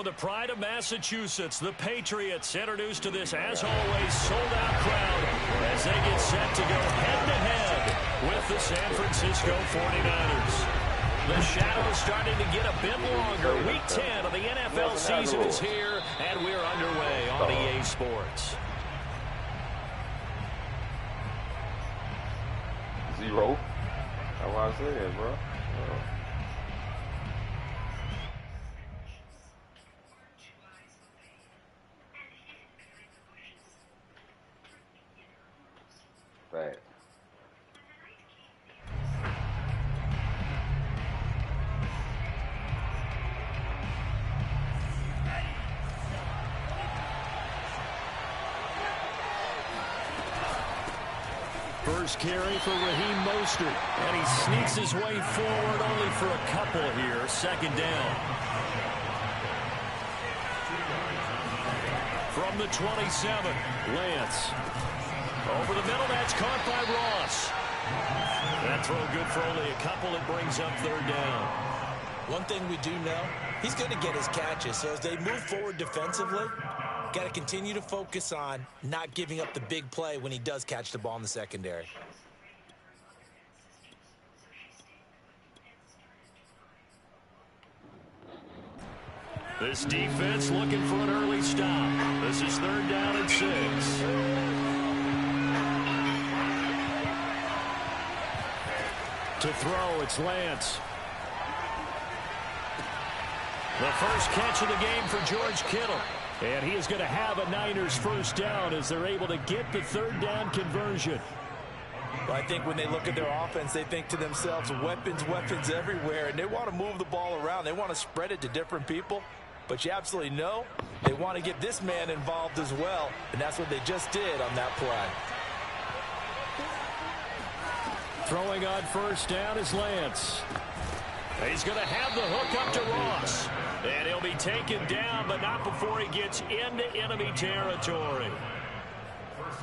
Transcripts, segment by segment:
So the pride of Massachusetts, the Patriots, introduced to this, as always, sold-out crowd as they get set to go head-to-head with the San Francisco 49ers. The shadow's starting to get a bit longer. Week 10 of the NFL season is here, and we're underway on EA Sports. 0. That's what I said, bro. Right. First carry for Raheem Mostert, and he sneaks his way forward only for a couple here. Second down. From the 27, Lance. Over the middle, that's caught by Ross. That throw good for only a couple. It brings up third down. One thing we do know, he's going to get his catches. So as they move forward defensively, got to continue to focus on not giving up the big play when he does catch the ball in the secondary. This defense looking for an early stop. This is third down and 6. To throw, it's Lance. The first catch of the game for George Kittle. And he is going to have a Niners first down as they're able to get the third down conversion. Well, I think when they look at their offense, they think to themselves, weapons, weapons everywhere. And they want to move the ball around. They want to spread it to different people. But you absolutely know they want to get this man involved as well. And that's what they just did on that play. Throwing on first down is Lance. He's going to have the hook up to Ross. And he'll be taken down, but not before he gets into enemy territory.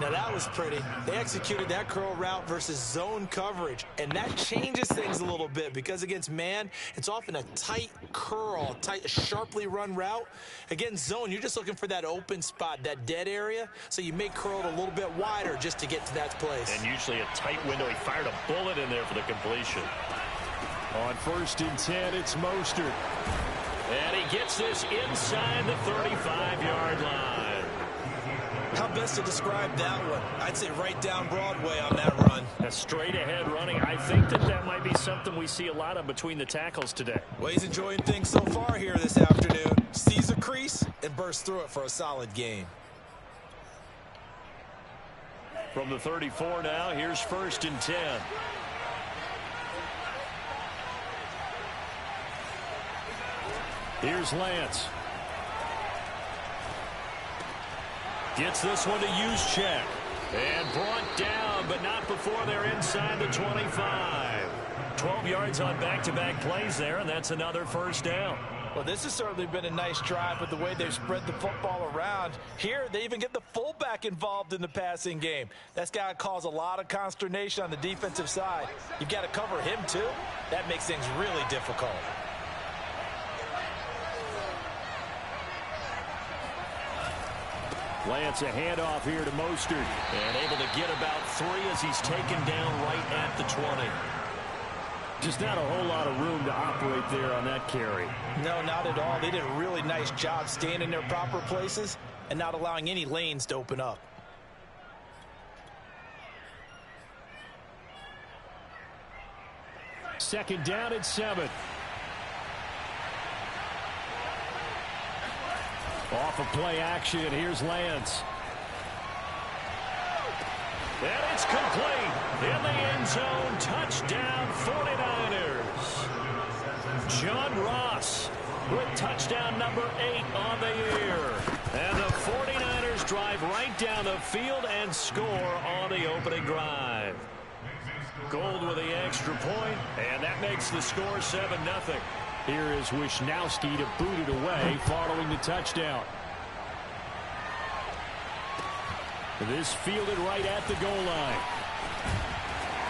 Now that was pretty. They executed that curl route versus zone coverage. And that changes things a little bit because against man, it's often a tight curl, tight, sharply run route. Against zone, you're just looking for that open spot, that dead area. So you may curl it a little bit wider just to get to that place. And usually a tight window. He fired a bullet in there for the completion. On first and 10, it's Mostert. And he gets this inside the 35-yard line. How best to describe that one? I'd say right down Broadway on that run. A straight-ahead running. I think that might be something we see a lot of between the tackles today. Well, he's enjoying things so far here this afternoon. Sees a crease and bursts through it for a solid game. From the 34 now, here's first and 10. Here's Lance. Gets this one to Juszczyk. And brought down, but not before they're inside the 25. 12 yards on back-to-back plays there, and that's another first down. Well, this has certainly been a nice drive with the way they've spread the football around. Here, they even get the fullback involved in the passing game. That's got to cause a lot of consternation on the defensive side. You've got to cover him, too. That makes things really difficult. Lance, a handoff here to Mostert. And able to get about 3 as he's taken down right at the 20. Just not a whole lot of room to operate there on that carry. No, not at all. They did a really nice job staying in their proper places and not allowing any lanes to open up. Second down and 7. Off of play action, here's Lance. And it's complete. In the end zone, touchdown 49ers. John Ross with touchdown number 8 on the year. And the 49ers drive right down the field and score on the opening drive. Gold with the extra point, and that makes the score 7-0. Here is Wisnowski to boot it away following the touchdown. This fielded right at the goal line.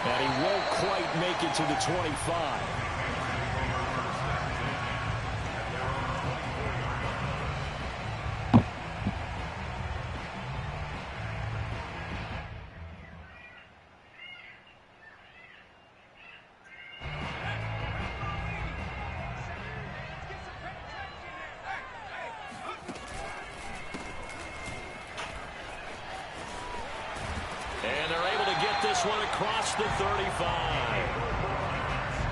And he won't quite make it to the 25. this one across the 35.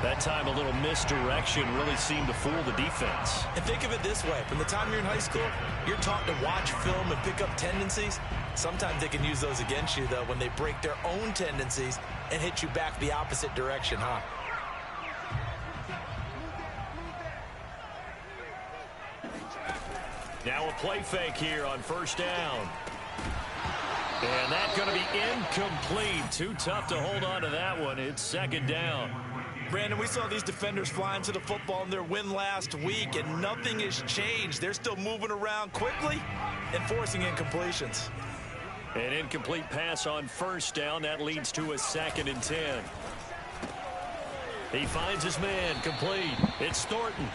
That time a little misdirection really seemed to fool the defense. And think of it this way. From the time you're in high school, you're taught to watch film and pick up tendencies. Sometimes they can use those against you, though, when they break their own tendencies and hit you back the opposite direction, huh? Now a play fake here on first down. And that's going to be incomplete. Too tough to hold on to that one. It's second down. Brandon, we saw these defenders flying to the football in their win last week, and nothing has changed. They're still moving around quickly and forcing incompletions. An incomplete pass on first down. That leads to a 2nd and 10. He finds his man, complete. It's Thornton.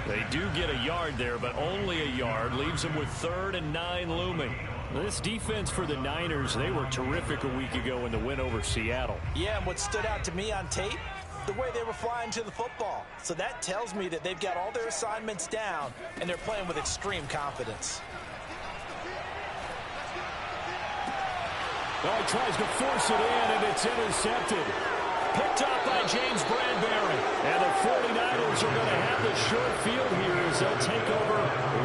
They do get a yard there, but only a yard. Leaves them with 3rd and 9 looming. This defense for the Niners, they were terrific a week ago in the win over Seattle. Yeah, and what stood out to me on tape, the way they were flying to the football. So that tells me that they've got all their assignments down, and they're playing with extreme confidence. Well, he tries to force it in, and it's intercepted. Picked up by James Bradbury. And the 49ers are going to have the short field here as they'll take over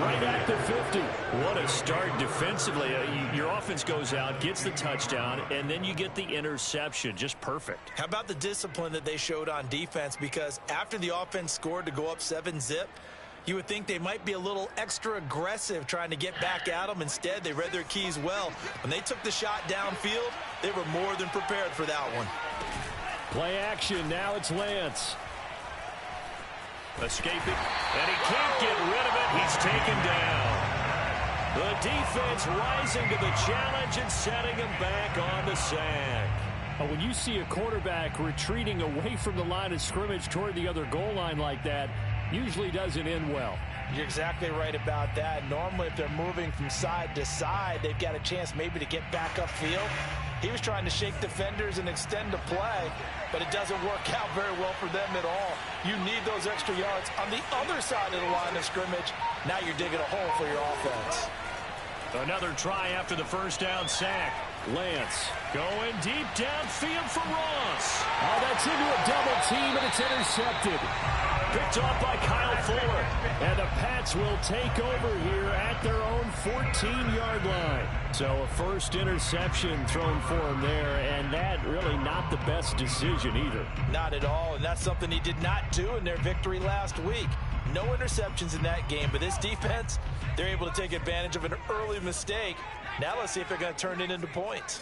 right at the 50. What a start defensively. Your offense goes out, gets the touchdown, and then you get the interception. Just perfect. How about the discipline that they showed on defense? Because after the offense scored to go up 7-zip, you would think they might be a little extra aggressive trying to get back at them. Instead, they read their keys well. When they took the shot downfield, they were more than prepared for that one. Play action. Now it's Lance. Escaping. And he can't get rid of it. He's taken down. The defense rising to the challenge and setting him back on the sack. When you see a quarterback retreating away from the line of scrimmage toward the other goal line like that, usually doesn't end well. You're exactly right about that. Normally, if they're moving from side to side, they've got a chance maybe to get back upfield. He was trying to shake defenders and extend the play, but it doesn't work out very well for them at all. You need those extra yards on the other side of the line of scrimmage. Now you're digging a hole for your offense. Another try after the first down sack. Lance going deep downfield for Ross. Oh, that's into a double team, and it's intercepted. Picked off by Kyle Fuller. And the Pats will take over here at their own 14-yard line. So a first interception thrown for him there, and that really not the best decision either. Not at all, and that's something he did not do in their victory last week. No interceptions in that game, but this defense, they're able to take advantage of an early mistake. Now let's see if they're going to turn it into points.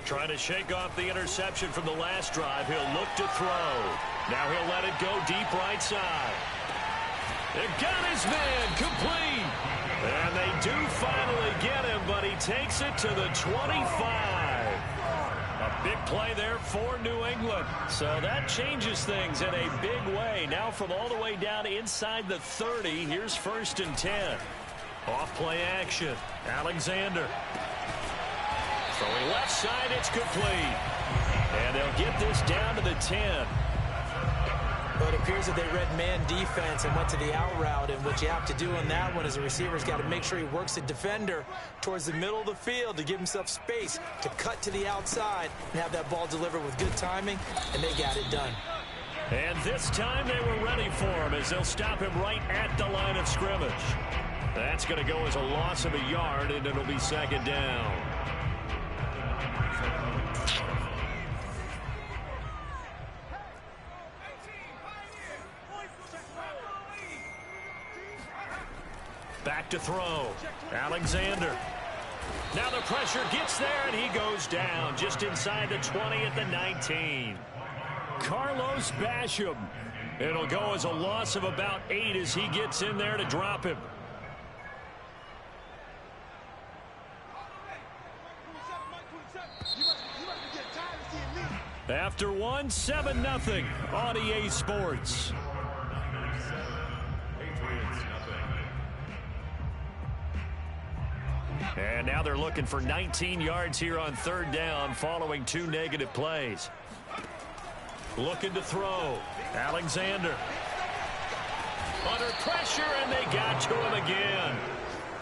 Trying to shake off the interception from the last drive. He'll look to throw. Now he'll let it go deep right side. They got his man complete. And they do finally get him, but he takes it to the 25. A big play there for New England. So that changes things in a big way. Now from all the way down inside the 30, here's 1st and 10. Off play action. Alexander. Throwing left side, it's complete. And they'll get this down to the 10. But it appears that they read man defense and went to the out route, and what you have to do on that one is the receiver's got to make sure he works the defender towards the middle of the field to give himself space to cut to the outside and have that ball delivered with good timing, and they got it done. And this time they were ready for him as they'll stop him right at the line of scrimmage. That's going to go as a loss of a yard, and it'll be 2nd down. Back to throw. Alexander. Now the pressure gets there, and he goes down just inside the 20 at the 19. Carlos Basham. It'll go as a loss of about 8 as he gets in there to drop him. After one, 7-0 on EA Sports. And now they're looking for 19 yards here on 3rd down following 2 negative plays. Looking to throw. Alexander. Under pressure, and they got to him again.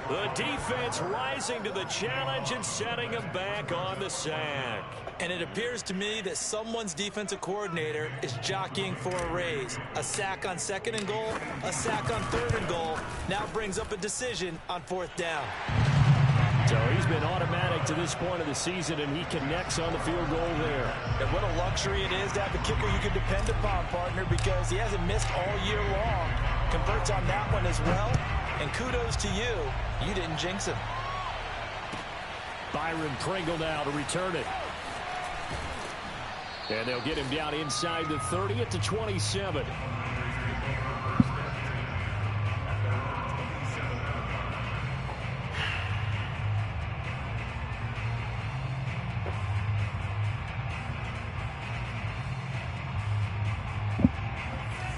The defense rising to the challenge and setting him back on the sack. And it appears to me that someone's defensive coordinator is jockeying for a raise. A sack on 2nd and goal, a sack on 3rd and goal. Now brings up a decision on 4th down. So he's been automatic to this point of the season, and he connects on the field goal there. And what a luxury it is to have a kicker you can depend upon, partner, because he hasn't missed all year long. Converts on that one as well. And kudos to you. You didn't jinx him. Byron Pringle now to return it. And they'll get him down inside the 30 at the 27.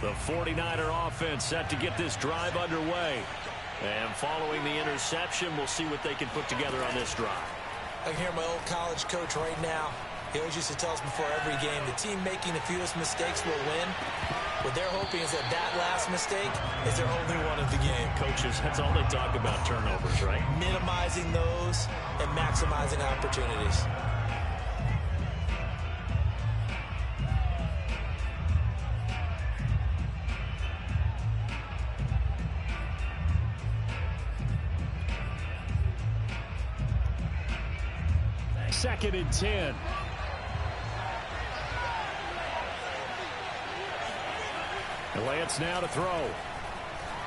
The 49er offense set to get this drive underway. And following the interception, we'll see what they can put together on this drive. I can hear my old college coach right now. He always used to tell us before every game, the team making the fewest mistakes will win. What they're hoping is that that last mistake is their only one of the game. Coaches, that's all they talk about, turnovers, right? Minimizing those and maximizing opportunities. Second and 10. Lance now to throw.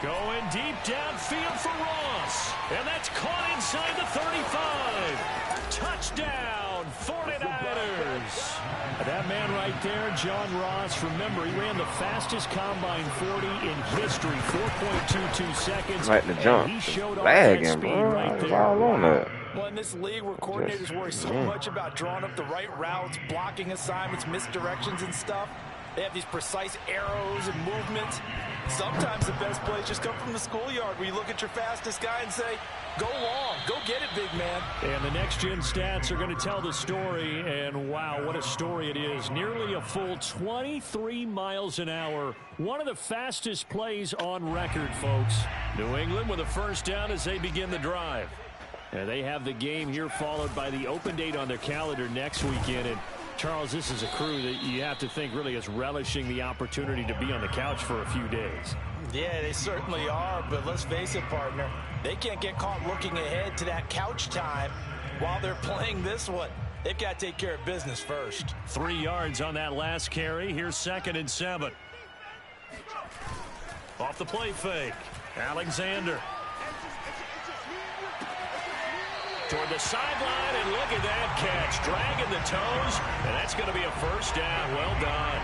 Going deep downfield for Ross. And that's caught inside the 35. Touchdown, 49ers. That man right there, John Ross, remember, he ran the fastest combine 40 in history, 4.22 seconds. Right to jump. He showed off Lagging, that speed bro. right there. All on that. Well, in this league where coordinators worry so much about drawing up the right routes, blocking assignments, misdirections and stuff, they have these precise arrows and movements. Sometimes the best plays just come from the schoolyard where you look at your fastest guy and say, go long, go get it, big man. And the next-gen stats are going to tell the story, and wow, what a story it is. Nearly a full 23 miles an hour. One of the fastest plays on record, folks. New England with a first down as they begin the drive. And they have the game here followed by the open date on their calendar next weekend. And Charles, this is a crew that you have to think really is relishing the opportunity to be on the couch for a few days. Yeah, they certainly are, but let's face it, partner. They can't get caught looking ahead to that couch time while they're playing this one. They've got to take care of business first. 3 yards on that last carry. Here's 2nd and 7. Off the play fake. Alexander. Toward the sideline, and look at that catch. Dragging the toes, and that's going to be a first down. Well done.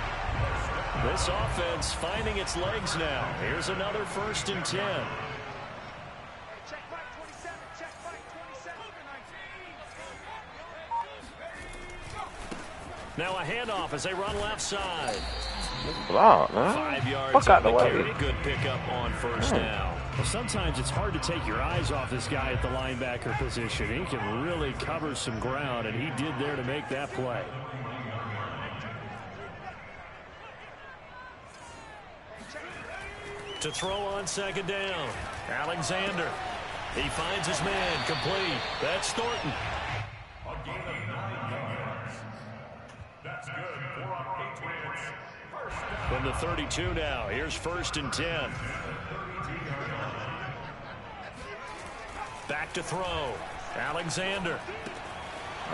This offense finding its legs now. Here's another 1st and 10. Now a handoff as they run left side. Block, man. 5 yards Fuck out on the the way. carry. Good pickup on first down. Well, sometimes it's hard to take your eyes off this guy at the linebacker position. He can really cover some ground, and he did there to make that play. To throw on 2nd down. Alexander. He finds his man complete. That's Thornton. A gain of 9 yards. That's good for our Patriots. First down. From the 32 now. Here's 1st and 10. Back to throw. Alexander.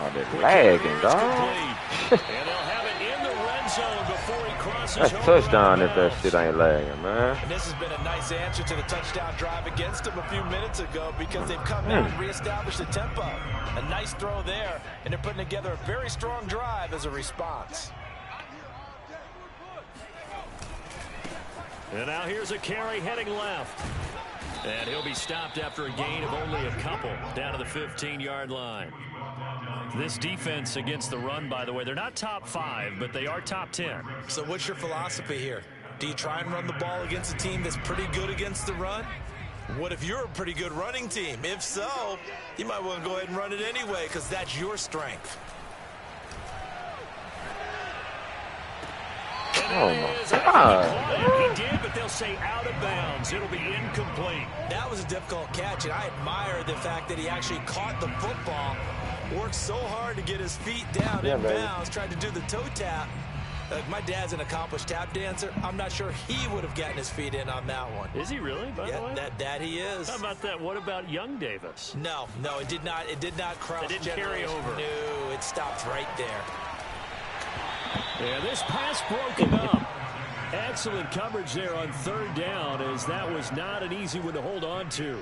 Oh, they're lagging, dog. And they'll have it in the red zone before he crosses That's over touchdown the if that mound. shit ain't lagging, man. And this has been a nice answer to the touchdown drive against them a few minutes ago because they've come in and reestablished the tempo. A nice throw there, and they're putting together a very strong drive as a response. And now here's a carry heading left. And he'll be stopped after a gain of only a couple down to the 15-yard line. This defense against the run, by the way, they're not top 5, but they are top 10. So what's your philosophy here? Do you try and run the ball against a team that's pretty good against the run? What if you're a pretty good running team? If so, you might want to go ahead and run it anyway because that's your strength. Oh, my God. He did, but they'll they'll say out of bounds. It'll be incomplete. That was a difficult catch, and I admire the fact that he actually caught the football, worked so hard to get his feet down in bounds, tried to do the toe tap. My dad's an accomplished tap dancer. I'm not sure he would have gotten his feet in on that one. Is he really, by the way? That he is. How about that? What about young Davis? No, it did not cross. It didn't carry over. No, it stopped right there. Yeah, this pass broken up. Excellent coverage there on third down, as that was not an easy one to hold on to.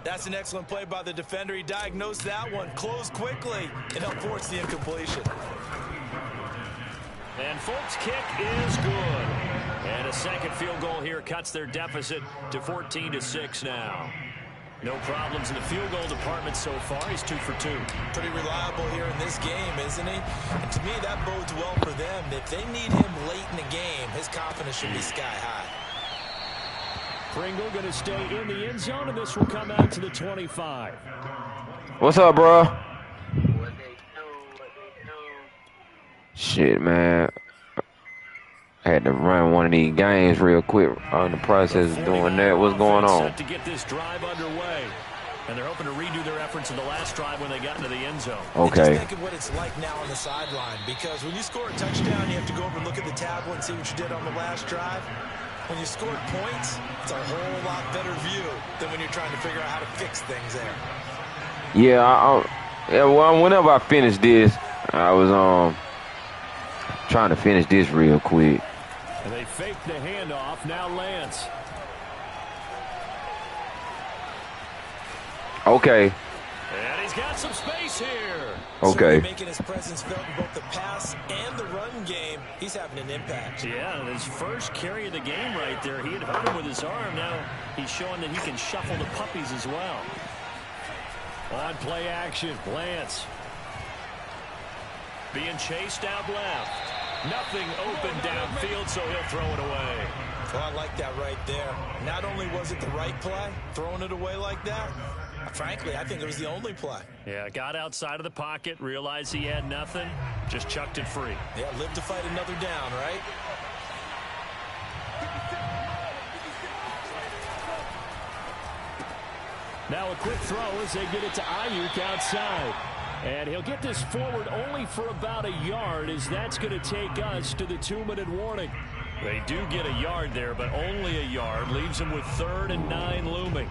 That's an excellent play by the defender. He diagnosed that one, closed quickly, and helped force the incompletion. And Folk's kick is good. And a second field goal here cuts their deficit to 14-6 now. No problems in the field goal department so far. He's 2 for 2. Pretty reliable here in this game, isn't he? And to me, that bodes well for them. If they need him late in the game, his confidence should be sky high. Pringle going to stay in the end zone, and this will come out to the 25. What's up, bro? Shit, man. I had to run one of these games real quick on the process of doing that. What's going on? Set to get this drive underway. And they're hoping to redo their efforts in the last drive when they got into the end zone. Okay. Just think of what it's like now on the sideline, because when you score a touchdown, you have to go over and look at the tablet and see what you did on the last drive. When you scored points, it's a whole lot better view than when you're trying to figure out how to fix things there. Yeah, well, whenever I finished this, I was trying to finish this real quick. And they fake the handoff. Now Lance. Okay. And he's got some space here. Okay. Making his presence felt in both the pass and the run game. He's having an impact. Yeah, his first carry of the game right there. He had hurt him with his arm. Now he's showing that he can shuffle the puppies as well. On play action, Lance. Being chased out left. Nothing open downfield, so he'll throw it away. Oh, I like that right there. Not only was it the right play, throwing it away like that, frankly, I think it was the only play. Yeah, got outside of the pocket, realized he had nothing, just chucked it free. Yeah, live to fight another down, right? Now a quick throw as they get it to Ayuk outside. And he'll get this forward only for about a yard, as that's going to take us to the 2-minute warning. They do get a yard there, but only a yard. Leaves them with 3rd and 9 looming.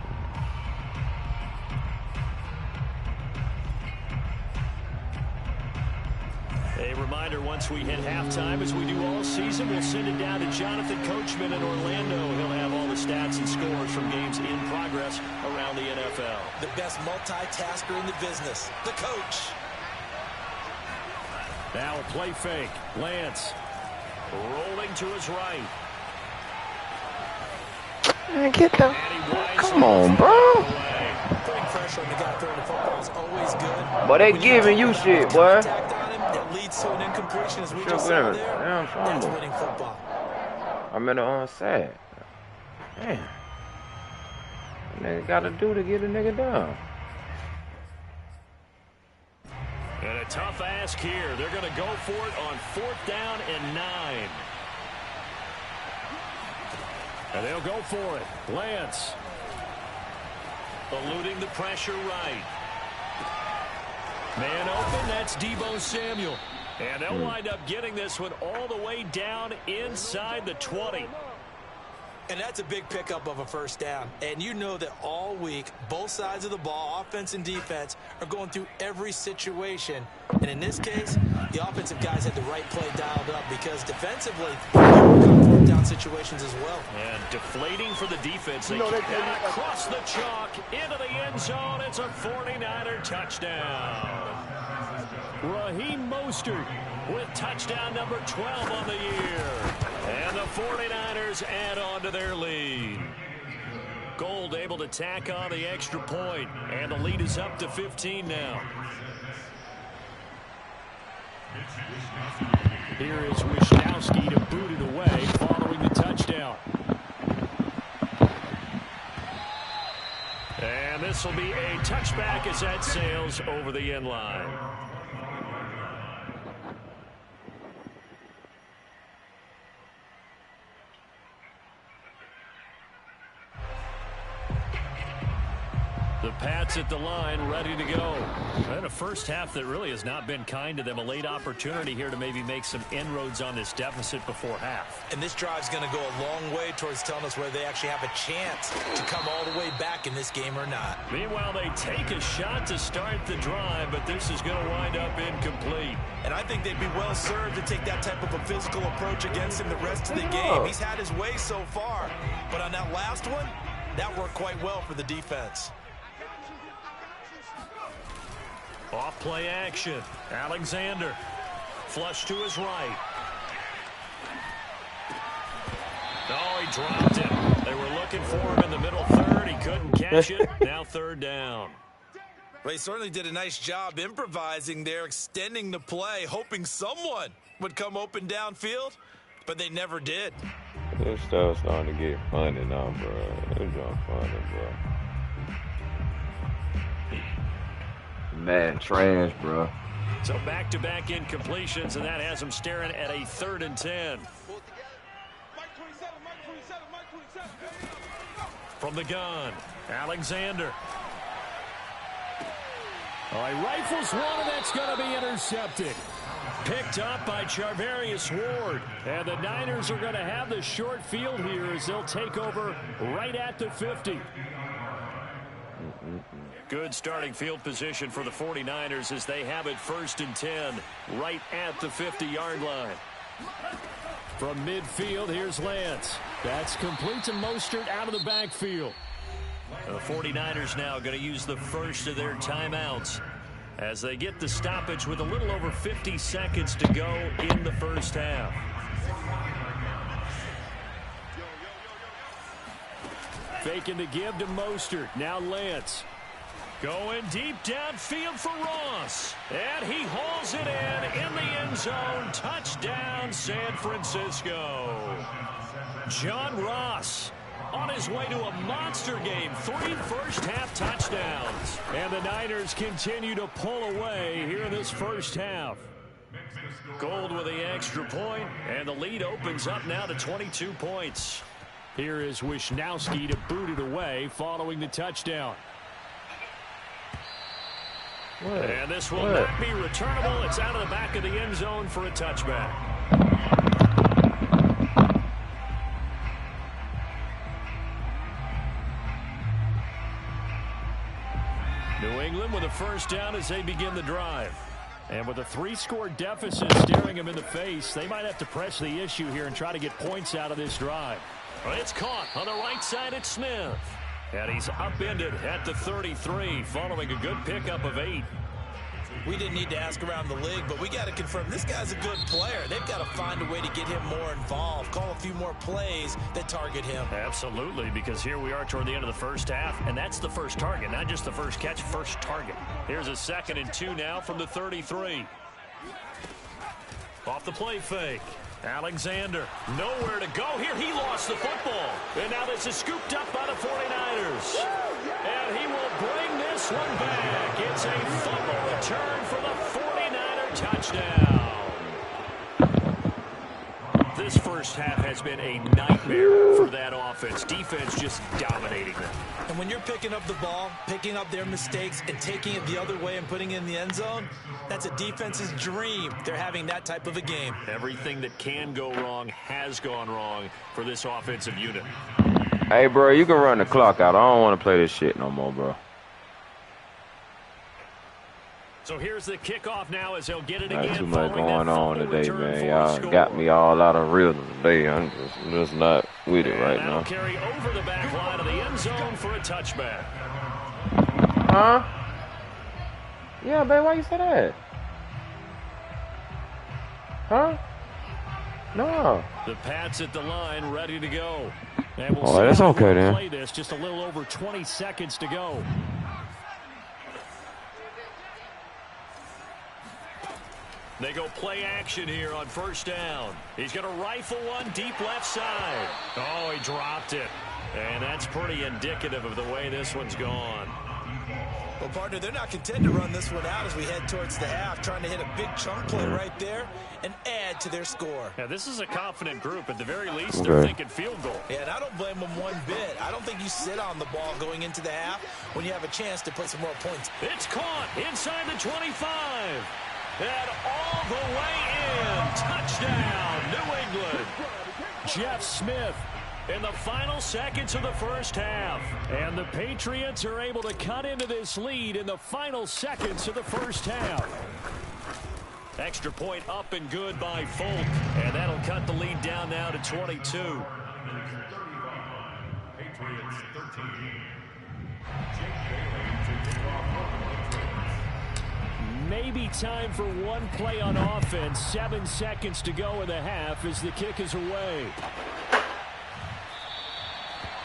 A reminder, once we hit halftime, as we do all season, we'll send it down to Jonathan Coachman in Orlando. He'll have all the stats and scores from games in progress around the NFL. The best multitasker in the business, the coach. Now a play fake. Lance rolling to his right. Man, get the... Come on, bro. Putting pressure on the guy throwing the football is always good. But they giving you shit, boy. That leads to an incompletion, as we just saw there. That's winning football. I'm in the onside. Man. What nigga got to do to get a nigga down? And a tough ask here. They're going to go for it on 4th down and 9. And they'll go for it. Lance. Eluding the pressure right. Man open, that's Deebo Samuel. And they'll wind up getting this one all the way down inside the 20. And that's a big pickup of a first down. And you know that all week, both sides of the ball, offense and defense, are going through every situation. And in this case, the offensive guys had the right play dialed up, because defensively, they were coming fourth down situations as well. And deflating for the defense. They get across the chalk into the end zone. It's a 49er touchdown. Raheem Mostert with touchdown number 12 on the year. And the 49ers add on to their lead. Gold able to tack on the extra point, and the lead is up to 15 now. Here is Wisnowski to boot it away following the touchdown. And this will be a touchback as that sails over the end line. The Pats at the line, ready to go. And a first half that really has not been kind to them. A late opportunity here to maybe make some inroads on this deficit before half. And this drive's going to go a long way towards telling us whether they actually have a chance to come all the way back in this game or not. Meanwhile, they take a shot to start the drive, but this is going to wind up incomplete. And I think they'd be well served to take that type of a physical approach against him the rest of the game. He's had his way so far, but on that last one, that worked quite well for the defense. Off play action. Alexander. Flush to his right. Oh, he dropped it. They were looking for him in the middle third. He couldn't catch it. Now third down. Well, he certainly did a nice job improvising there, extending the play, hoping someone would come open downfield, but they never did. This stuff's starting to get funny now, bro. It's not funny, bro. Man, trash, bro. So back-to-back incompletions, and that has him staring at a 3rd and 10. From the gun, Alexander. Oh, he rifles one, and that's going to be intercepted. Picked up by Charvarius Ward. And the Niners are going to have the short field here as they'll take over right at the 50. Good starting field position for the 49ers as they have it 1st and 10 right at the 50-yard line. From midfield, here's Lance. That's complete to Mostert out of the backfield. The 49ers now going to use the first of their timeouts as they get the stoppage with a little over 50 seconds to go in the first half. Faking the give to Mostert. Now Lance. Going deep downfield for Ross. And he hauls it in the end zone. Touchdown, San Francisco. John Ross on his way to a monster game. 3 first-half touchdowns. And the Niners continue to pull away here in this first half. Gold with the extra point, and the lead opens up now to 22 points. Here is Wisnowski to boot it away following the touchdown. What? And this will not be returnable. It's out of the back of the end zone for a touchback. New England with a first down as they begin the drive. And with a 3-score deficit staring them in the face, they might have to press the issue here and try to get points out of this drive. Well, it's caught on the right side at Smith. And he's upended at the 33 following a good pickup of 8. We didn't need to ask around the league, but we got to confirm this guy's a good player. They've got to find a way to get him more involved, call a few more plays that target him. Absolutely, because here we are toward the end of the first half, and that's the first target, not just the first catch, first target. Here's a 2nd and 2 now from the 33. Off the play fake. Alexander, nowhere to go here. He lost the football. And now this is scooped up by the 49ers. And he will bring this one back. It's a fumble return for the 49er touchdown. This first half has been a nightmare for that offense. Defense just dominating them. And when you're picking up the ball, picking up their mistakes, and taking it the other way and putting it in the end zone, that's a defense's dream. They're having that type of a game. Everything that can go wrong has gone wrong for this offensive unit. Hey, bro, you can run the clock out. I don't want to play this shit no more, bro. So here's the kickoff now as they'll get it Not again. too much going on today, man. Y'all got me all out of rhythm today. I'm just not with it right now. Carry over the back line of the end zone for a touchback. Huh? Yeah, babe, why you say that? Huh? No. The Pats at the line, ready to go. And we'll Oh, see that's how okay, they then. play this. Just a little over 20 seconds to go. They go play action here on first down. He's going to rifle one deep left side. Oh, he dropped it. And that's pretty indicative of the way this one's gone. Well, partner, they're not content to run this one out as we head towards the half, trying to hit a big chunk play right there and add to their score. Yeah, this is a confident group. At the very least, they're thinking field goal. Yeah, and I don't blame them one bit. I don't think you sit on the ball going into the half when you have a chance to put some more points. It's caught inside the 25. And all the way in. Touchdown, New England. Jeff Smith in the final seconds of the first half. And the Patriots are able to cut into this lead in the final seconds of the first half. Extra point up and good by Folk. And that'll cut the lead down now to 22. Patriots 13. Maybe time for one play on offense. 7 seconds to go in the half as the kick is away.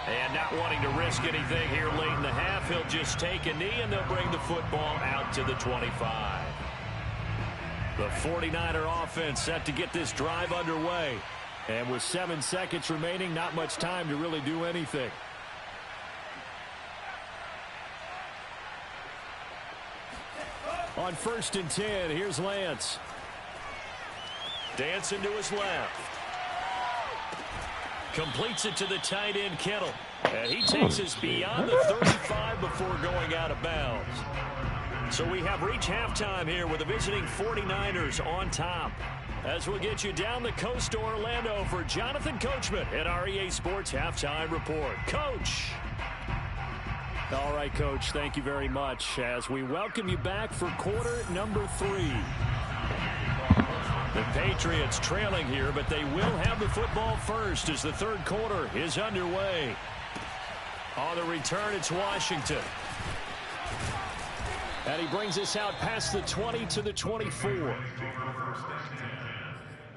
And not wanting to risk anything here late in the half, he'll just take a knee and they'll bring the football out to the 25. The 49er offense set to get this drive underway. And with 7 seconds remaining, not much time to really do anything. On 1st and 10, here's Lance. Dancing to his left. Completes it to the tight end, Kittle. And he takes us beyond the 35 before going out of bounds. So we have reached halftime here with the visiting 49ers on top. As we'll get you down the coast to Orlando for Jonathan Coachman at our EA Sports Halftime Report. Coach. All right, Coach, thank you very much as we welcome you back for quarter number 3. The Patriots trailing here, but they will have the football first as the third quarter is underway. On the return, it's Washington. And he brings us out past the 20 to the 24.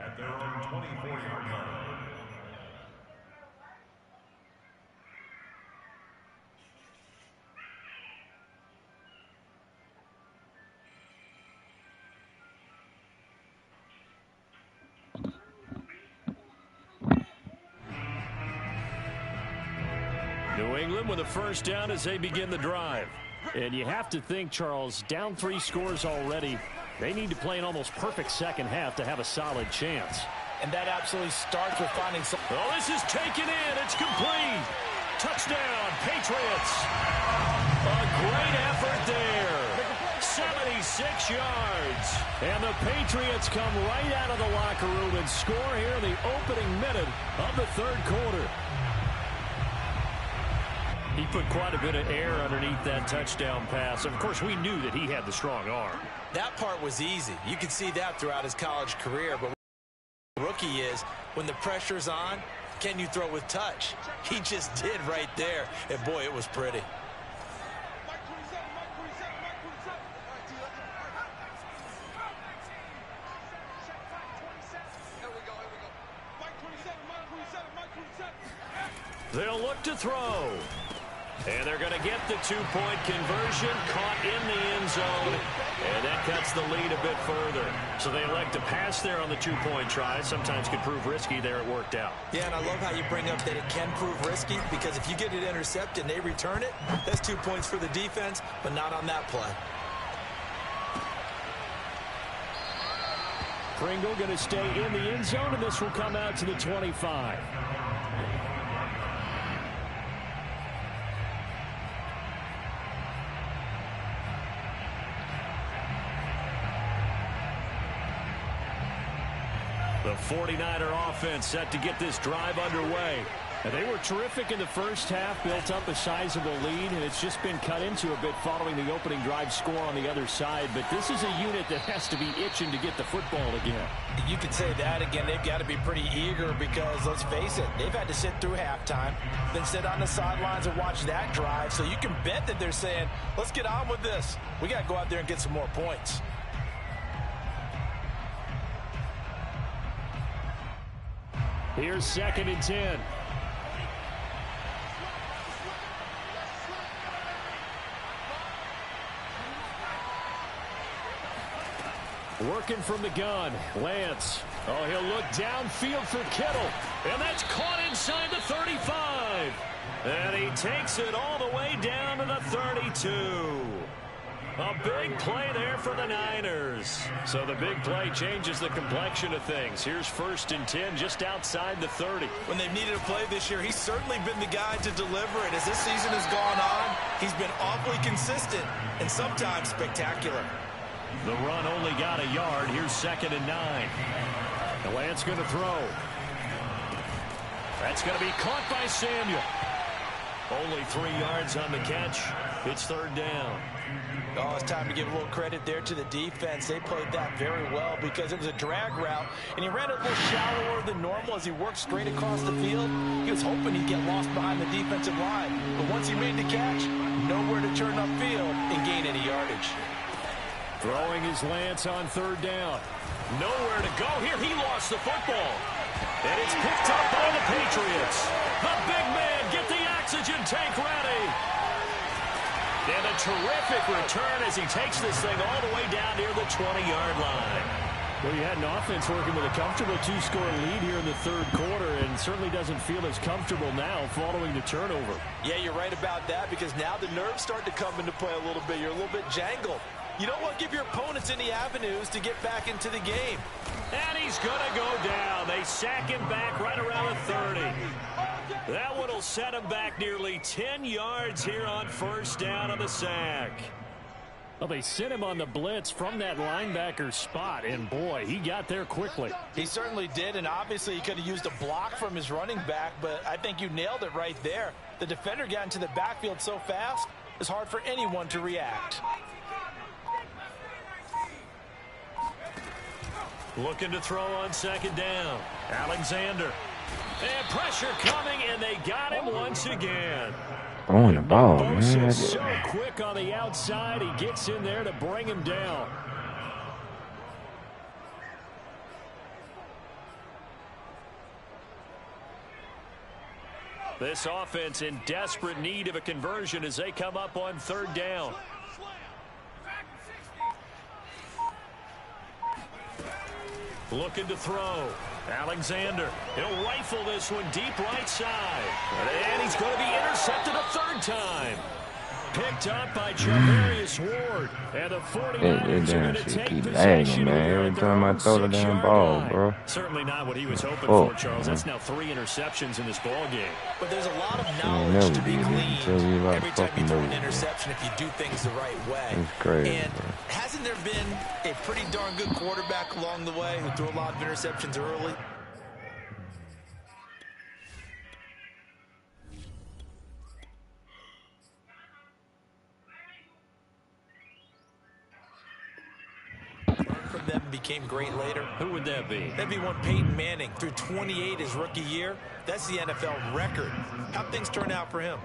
At their own 24-yard line. New England with a first down as they begin the drive. And you have to think, Charles, down 3 scores already. They need to play an almost perfect second half to have a solid chance. And that absolutely starts with finding some... Oh, this is taken in. It's complete. Touchdown, Patriots. A great effort there. 76 yards. And the Patriots come right out of the locker room and score here in the opening minute of the third quarter. He put quite a bit of air underneath that touchdown pass. Of course, we knew that he had the strong arm. That part was easy. You could see that throughout his college career. But the rookie is, when the pressure's on, can you throw with touch? He just did right there. And, boy, it was pretty. They'll look to throw. And they're going to get the 2-point conversion, caught in the end zone, and that cuts the lead a bit further. So they elect to pass there on the 2-point try. Sometimes could prove risky. There it worked out. Yeah, and I love how you bring up that it can prove risky, because if you get it intercepted and they return it, that's 2 points for the defense, but not on that play. Pringle going to stay in the end zone, and this will come out to the 25. The 49er offense set to get this drive underway. And they were terrific in the first half, built up a sizable lead, and it's just been cut into a bit following the opening drive score on the other side. But this is a unit that has to be itching to get the football again. You could say that again. They've got to be pretty eager because, let's face it, they've had to sit through halftime, then sit on the sidelines and watch that drive. So you can bet that they're saying, let's get on with this. We got to go out there and get some more points. Here's 2nd and 10. Working from the gun, Lance. Oh, he'll look downfield for Kittle. And that's caught inside the 35. And he takes it all the way down to the 32. A big play there for the Niners. So the big play changes the complexion of things. Here's 1st and 10 just outside the 30. When they've needed a play this year, he's certainly been the guy to deliver it. As this season has gone on, he's been awfully consistent and sometimes spectacular. The run only got a yard. Here's 2nd and 9. The Lance going to throw. That's going to be caught by Samuel. Only 3 yards on the catch. It's 3rd down. Oh, it's time to give a little credit there to the defense. They played that very well because it was a drag route, and he ran a little shallower than normal as he worked straight across the field. He was hoping he'd get lost behind the defensive line, but once he made the catch, nowhere to turn upfield and gain any yardage. Throwing his Lance on 3rd down. Nowhere to go here. He lost the football. And it's picked up by the Patriots. The big man, get the oxygen tank ready. And a terrific return as he takes this thing all the way down near the 20-yard line. Well, you had an offense working with a comfortable 2-score lead here in the 3rd quarter, and certainly doesn't feel as comfortable now following the turnover. Yeah, you're right about that, because now the nerves start to come into play a little bit. You're a little bit jangled. You don't want to give your opponents any avenues to get back into the game. And he's going to go down. They sack him back right around the 30. That one will set him back nearly 10 yards here on 1st down on the sack. Well, they sent him on the blitz from that linebacker spot, and boy, he got there quickly. He certainly did, and obviously he could have used a block from his running back, but I think you nailed it right there. The defender got into the backfield so fast, it's hard for anyone to react. Looking to throw on 2nd down. Alexander. And pressure coming, and they got him once again. Throwing the ball, man. Is so quick on the outside. He gets in there to bring him down. This offense in desperate need of a conversion as they come up on 3rd down. Looking to throw. Alexander. He'll rifle this one deep right side. And he's going to be intercepted a 3rd time. Picked up by Javarius Ward. And the 49ers are going to take possession man. Every time I throw the damn ball, bro. Certainly not what he was hoping for, Charles. That's now 3 interceptions in this ball game. But there's a lot of knowledge to be gleaned every time you throw an interception if you do things the right way. It's crazy, and bro. hasn't there been a pretty darn good quarterback along the way who threw a lot of interceptions early? From them became great later. Who would that be? That'd be one Peyton Manning through 28 his rookie year. That's the NFL record. How'd things turn out for him?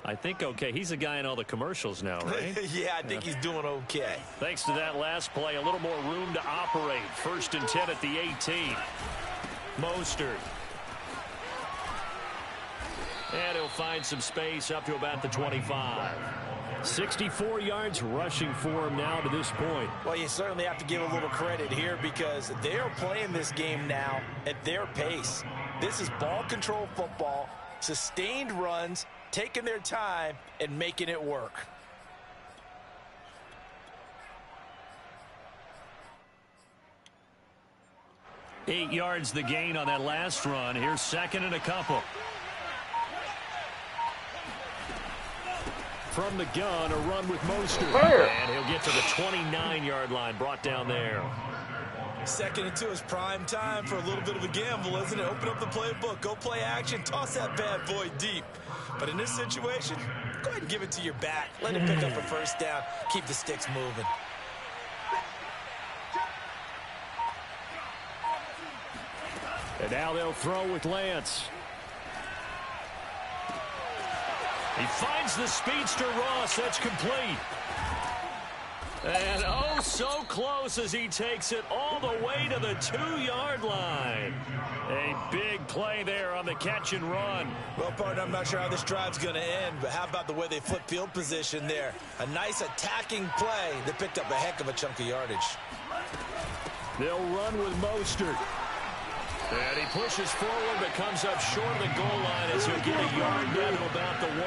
I think okay. He's the guy in all the commercials now, right? Yeah, I think he's doing okay. Thanks to that last play, a little more room to operate. 1st and 10 at the 18. Mostert. And he'll find some space up to about the 25. 64 yards rushing for him now to this point. Well, you certainly have to give a little credit here because they are playing this game now at their pace. This is ball control football, sustained runs, taking their time and making it work. Eight yards the gain on that last run. Here's 2nd and a couple. From the gun, a run with Mostert. And he'll get to the 29-yard line, brought down there. 2nd and 2 is prime time for a little bit of a gamble, isn't it? Open up the playbook, go play action, toss that bad boy deep. But in this situation, go ahead and give it to your back. Let him pick up a 1st down, keep the sticks moving. And now they'll throw with Lance. He finds the speedster Ross. That's complete. And oh, so close as he takes it all the way to the 2-yard line. A big play there on the catch and run. Well, partner, I'm not sure how this drive's going to end, but how about the way they flip field position there? A nice attacking play that picked up a heck of a chunk of yardage. They'll run with Mostert. And he pushes forward but comes up short of the goal line as he'll get a yard down to about the 1.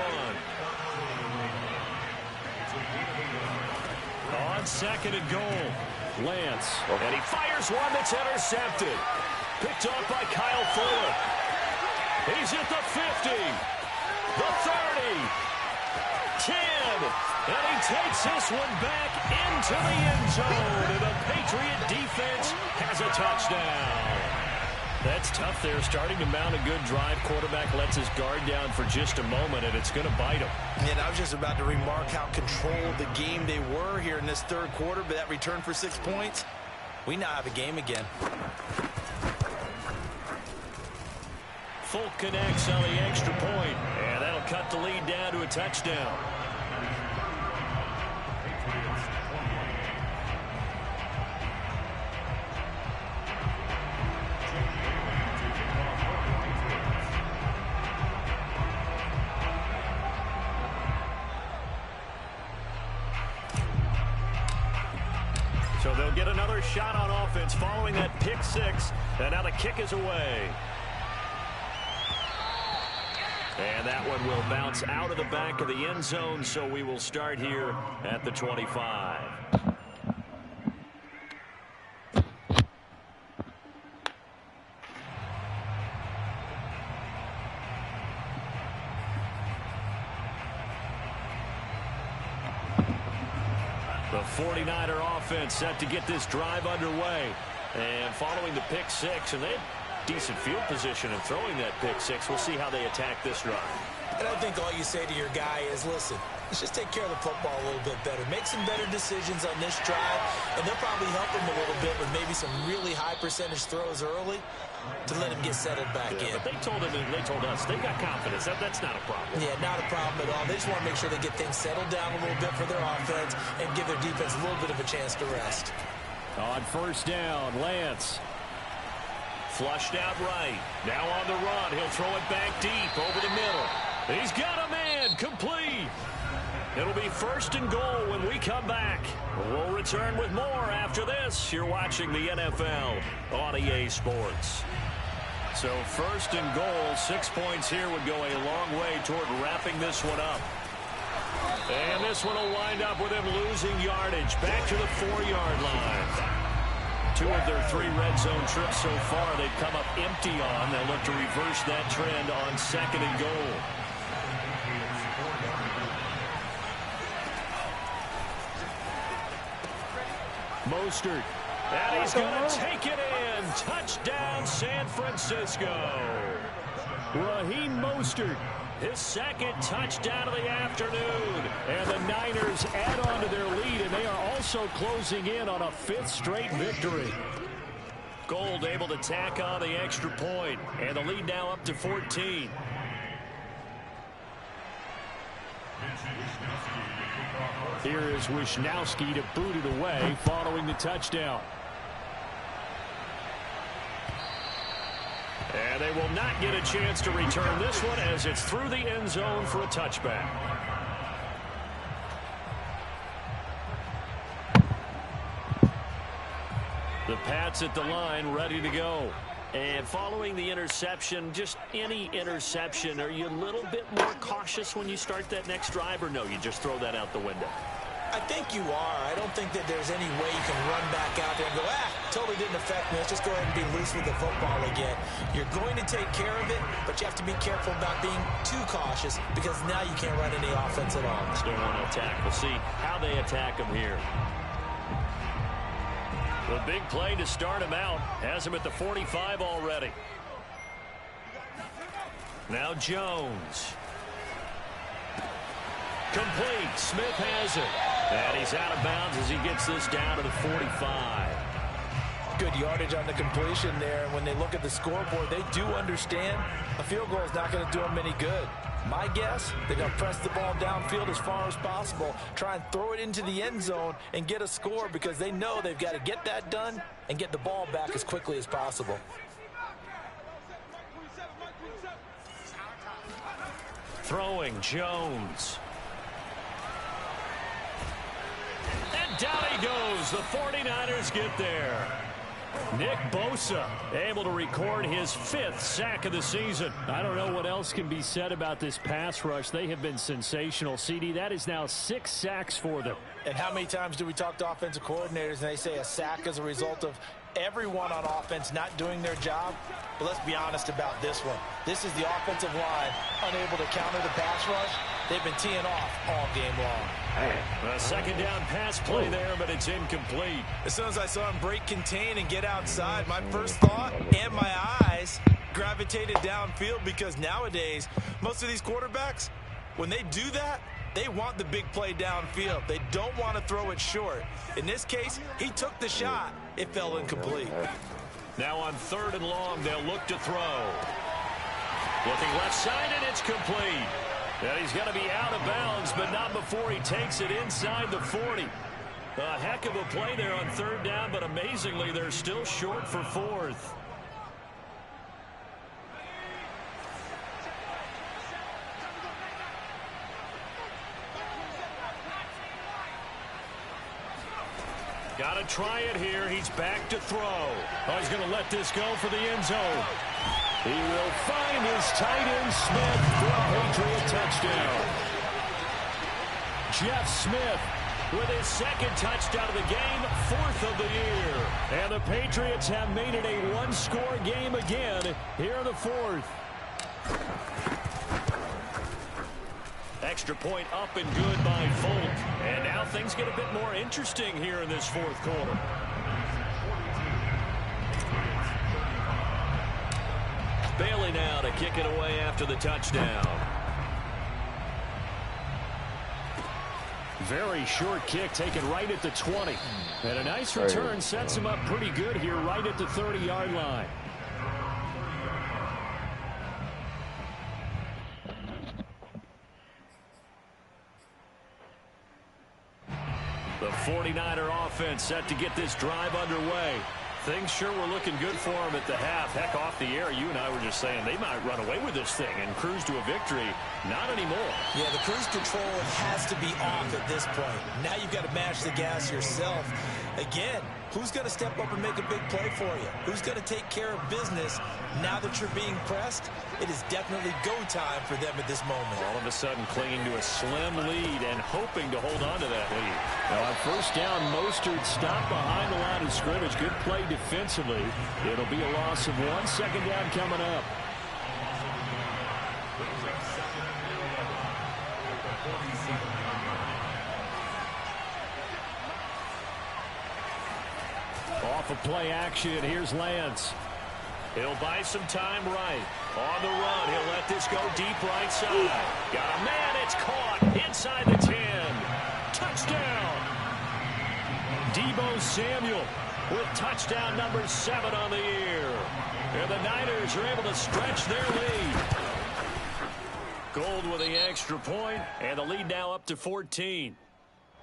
on second and goal. Lance, and he fires one that's intercepted. Picked off by Kyle Fuller. He's at the 50, the 30, 10, and he takes this one back into the end zone, and the Patriot defense has a touchdown. That's tough there, starting to mount a good drive. Quarterback lets his guard down for just a moment, and it's going to bite him. And I was just about to remark how controlled the game they were here in this third quarter, but that return for 6 points, we now have a game again. Folk connects on the extra point, and that'll cut the lead down to a touchdown. So they'll get another shot on offense following that pick six, and now the kick is away. And that one will bounce out of the back of the end zone, so we will start here at the 25. The 49er offense set to get this drive underway. And following the pick six, and they had decent field position in throwing that pick six. We'll see how they attack this drive. And I think all you say to your guy is, listen, let's just take care of the football a little bit better. Make some better decisions on this drive, and they'll probably help him a little bit with maybe some really high percentage throws early to let him get settled back in. But they told him, and they told us, they got confidence. That's not a problem. Yeah, not a problem at all. They just want to make sure they get things settled down a little bit for their offense and give their defense a little bit of a chance to rest. On first down, Lance. Flushed out right. Now on the run. He'll throw it back deep over the middle. He's got a man. Complete. It'll be first and goal when we come back. We'll return with more after this. You're watching the NFL on EA Sports. So first and goal, 6 points here would go a long way toward wrapping this one up. And this one will wind up with him losing yardage back to the 4-yard line. 2 of their 3 red zone trips so far they've come up empty on. They'll look to reverse that trend on second and goal. Mostert. And he's going to take it in. Touchdown, San Francisco. Raheem Mostert, his second touchdown of the afternoon. And the Niners add on to their lead, and they are also closing in on a 5th straight victory. Gold able to tack on the extra point, and the lead now up to 14. Here is Wisnowski to boot it away following the touchdown. And they will not get a chance to return this one as it's through the end zone for a touchback. The Pats at the line ready to go. And following the interception, just any interception, are you a little bit more cautious when you start that next drive, or no, you just throw that out the window? I think you are. I don't think that there's any way you can run back out there and go, totally didn't affect me. Let's just go ahead and be loose with the football again. You're going to take care of it, but you have to be careful about being too cautious because now you can't run any offense at all. Still want to attack. We'll see how they attack him here. The big play to start him out has him at the 45 already. Now Jones. Complete. Smith has it. And he's out of bounds as he gets this down to the 45. Good yardage on the completion there. And when they look at the scoreboard, they do understand a field goal is not going to do them any good. My guess, they're going to press the ball downfield as far as possible, try and throw it into the end zone and get a score because they know they've got to get that done and get the ball back as quickly as possible. Throwing Jones. And down he goes. The 49ers get there. Nick Bosa able to record his 5th sack of the season. I don't know what else can be said about this pass rush. They have been sensational. CD, that is now 6 sacks for them. And how many times do we talk to offensive coordinators and they say a sack is a result of everyone on offense not doing their job? But let's be honest about this one. This is the offensive line unable to counter the pass rush. They've been teeing off all game long. A second down pass play there, but it's incomplete. As soon as I saw him break contain and get outside, my first thought and my eyes gravitated downfield, because nowadays, most of these quarterbacks, when they do that, they want the big play downfield. They don't want to throw it short. In this case, he took the shot. It fell incomplete. Now on 3rd and long, they'll look to throw. Looking left side, and it's complete. And he's going to be out of bounds, but not before he takes it inside the 40. A heck of a play there on 3rd down, but amazingly, they're still short for 4th. Got to try it here. He's back to throw. Oh, he's going to let this go for the end zone. He will find his tight end Smith for a Patriot touchdown. Jeff Smith with his 2nd touchdown of the game, 4th of the year. And the Patriots have made it a 1-score game again here in the 4th. Extra point up and good by Folk. And now things get a bit more interesting here in this 4th quarter. Bailey now to kick it away after the touchdown. Very short kick taken right at the 20. And a nice return sets him up pretty good here right at the 30-yard line. The 49er offense set to get this drive underway. Things sure were looking good for him at the half. Heck, off the air, you and I were just saying they might run away with this thing and cruise to a victory. Not anymore. Yeah, the cruise control has to be off at this point. Now you've got to mash the gas yourself. Again, who's going to step up and make a big play for you? Who's going to take care of business now that you're being pressed? It is definitely go time for them at this moment. All of a sudden clinging to a slim lead and hoping to hold on to that lead. Now on 1st down, Mostert stopped behind the line of scrimmage. Good play defensively. It'll be a loss of 1. 2nd down coming up. Off of play action, here's Lance. He'll buy some time right. On the run, he'll let this go deep right side. Got a man, it's caught inside the 10. Touchdown! Deebo Samuel with touchdown number 7 on the year. And the Niners are able to stretch their lead. Gold with the extra point, and the lead now up to 14.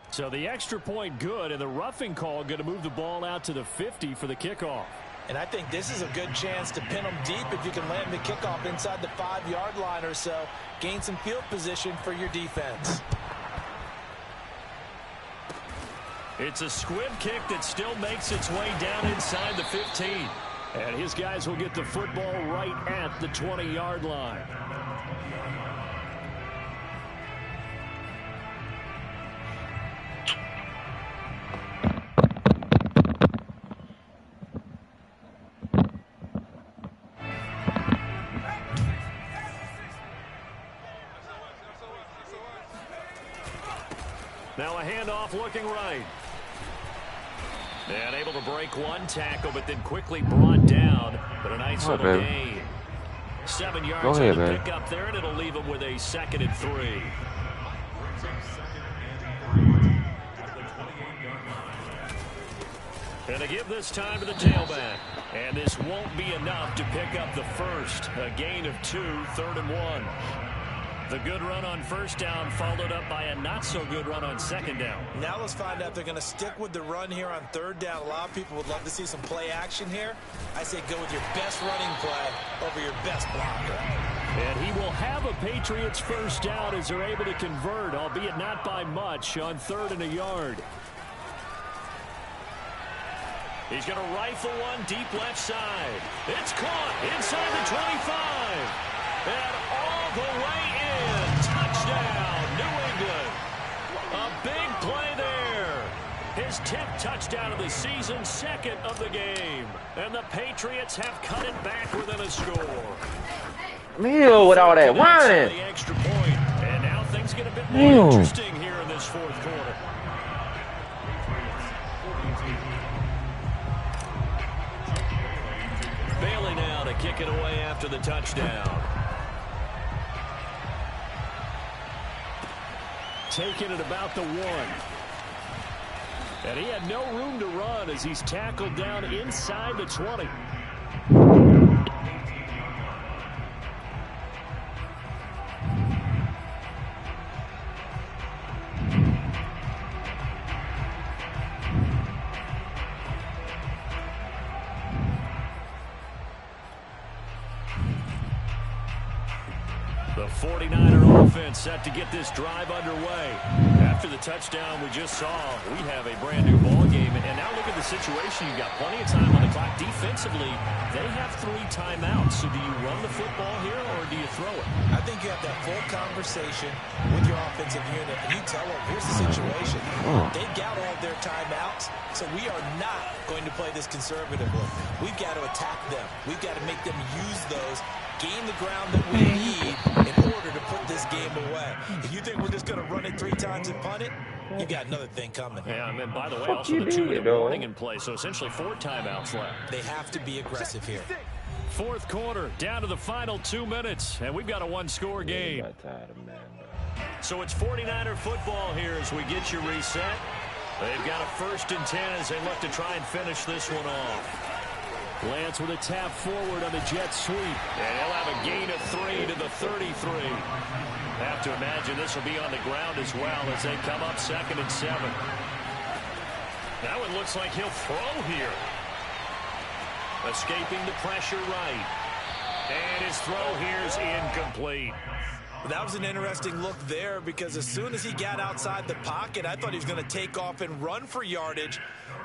So the extra point good, and the roughing call going to move the ball out to the 50 for the kickoff. And I think this is a good chance to pin them deep if you can land the kickoff inside the 5-yard line or so. Gain some field position for your defense. It's a squib kick that still makes its way down inside the 15. And his guys will get the football right at the 20-yard line. Now a handoff looking right. And able to break one tackle, but then quickly brought down. But a nice little gain. 7 yards on the pickup there, and it'll leave him with a 2nd and 3. And to give this time to the tailback. And this won't be enough to pick up the first. A gain of 2, 3rd and 1. The good run on 1st down followed up by a not-so-good run on 2nd down. Now let's find out if they're going to stick with the run here on 3rd down. A lot of people would love to see some play action here. I say go with your best running play over your best blocker. And he will have a Patriots 1st down as they're able to convert, albeit not by much, on 3rd and a yard. He's going to rifle one deep left side. It's caught inside the 25. And all the way in. Touchdown, New England. A big play there. His 10th touchdown of the season, second of the game. And the Patriots have cut it back within a score. Meal with all that whining. The extra point. And now things get a bit more interesting here in this fourth quarter. Bailey now to kick it away after the touchdown. Taking it about the 1. And he had no room to run as he's tackled down inside the 20. The 49er offense set to get this drive underway. After the touchdown we just saw, we have a brand new ball game. And now look at the situation. You've got plenty of time on the clock. Defensively, they have 3 timeouts. So do you run the football here or do you throw it? I think you have that full conversation with your offensive unit. And you tell them, here's the situation. They've got all their timeouts. So we are not going to play this conservatively. We've got to attack them. We've got to make them use those, gain the ground that we need in order to put this game away. If you think we're just going to run it 3 times and punt it, you got another thing coming. Yeah, and by the way, also the 2-minute warning in play, so essentially 4 timeouts left. They have to be aggressive here. Fourth quarter, down to the final 2 minutes, and we've got a 1-score game. So it's 49er football here as we get you reset. They've got a 1st and 10 as they look to try and finish this one off. Lance with a tap forward on the jet sweep. And he'll have a gain of 3 to the 33. Have to imagine this will be on the ground as well as they come up 2nd and 7. Now it looks like he'll throw here. Escaping the pressure right. And his throw here is incomplete. That was an interesting look there because as soon as he got outside the pocket, I thought he was going to take off and run for yardage.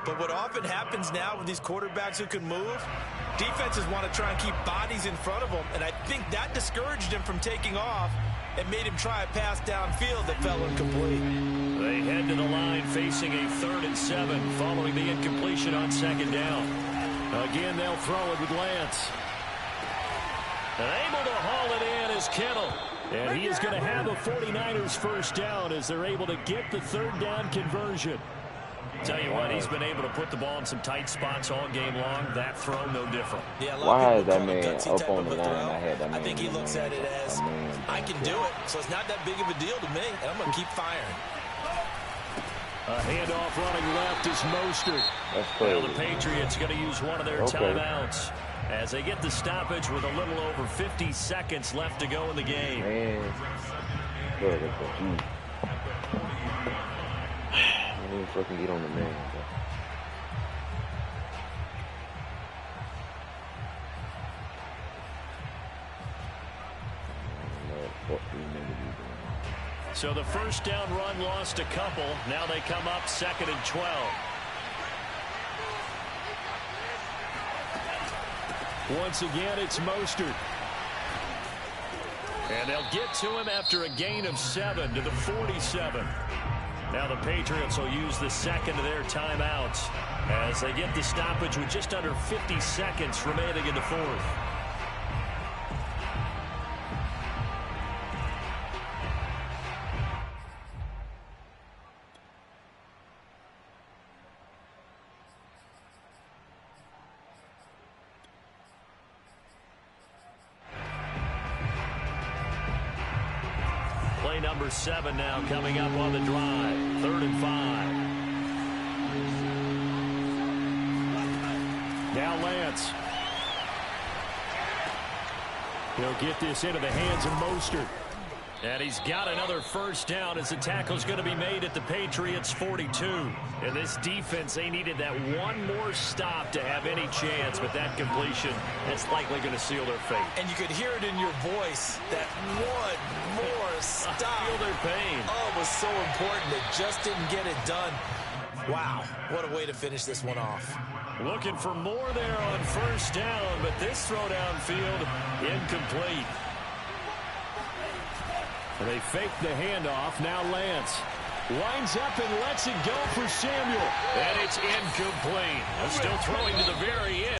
But what often happens now with these quarterbacks who can move, defenses want to try and keep bodies in front of them. And I think that discouraged him from taking off and made him try a pass downfield that fell incomplete. They head to the line facing a 3rd and 7 following the incompletion on 2nd down. Again, they'll throw it with Lance. And able to haul it in is Kittle. And he is going to have a 49ers 1st down as they're able to get the 3rd down conversion. Tell you what, he's been able to put the ball in some tight spots all game long. That throw, no different. Yeah, why is that man up on the line? I think he looks at it as, I can do it, so it's not that big of a deal to me, and I'm going to keep firing. A handoff running left is Mostert. That's crazy. Now the Patriots going to use one of their timeouts as they get the stoppage with a little over 50 seconds left to go in the game. Man. Good. I need to fucking get on the man. So the 1st down run lost a couple. Now they come up 2nd and 12. Once again, it's Mostert. And they'll get to him after a gain of 7 to the 47. Now the Patriots will use the 2nd of their timeouts as they get the stoppage with just under 50 seconds remaining in the 4th. Play number 7 now coming up on the drive. 3rd and 5. Now Lance. He'll get this into the hands of Mostert. And he's got another 1st down as the tackle's going to be made at the Patriots 42. And this defense, they needed that one more stop to have any chance, but that completion, that's likely going to seal their fate. And you could hear it in your voice, that one more stop. Feel their pain. Oh, it was so important. They just didn't get it done. Wow, what a way to finish this one off. Looking for more there on first down, but this throw downfield incomplete. They fake the handoff. Now Lance winds up and lets it go for Samuel. And it's incomplete. Still throwing to the very end.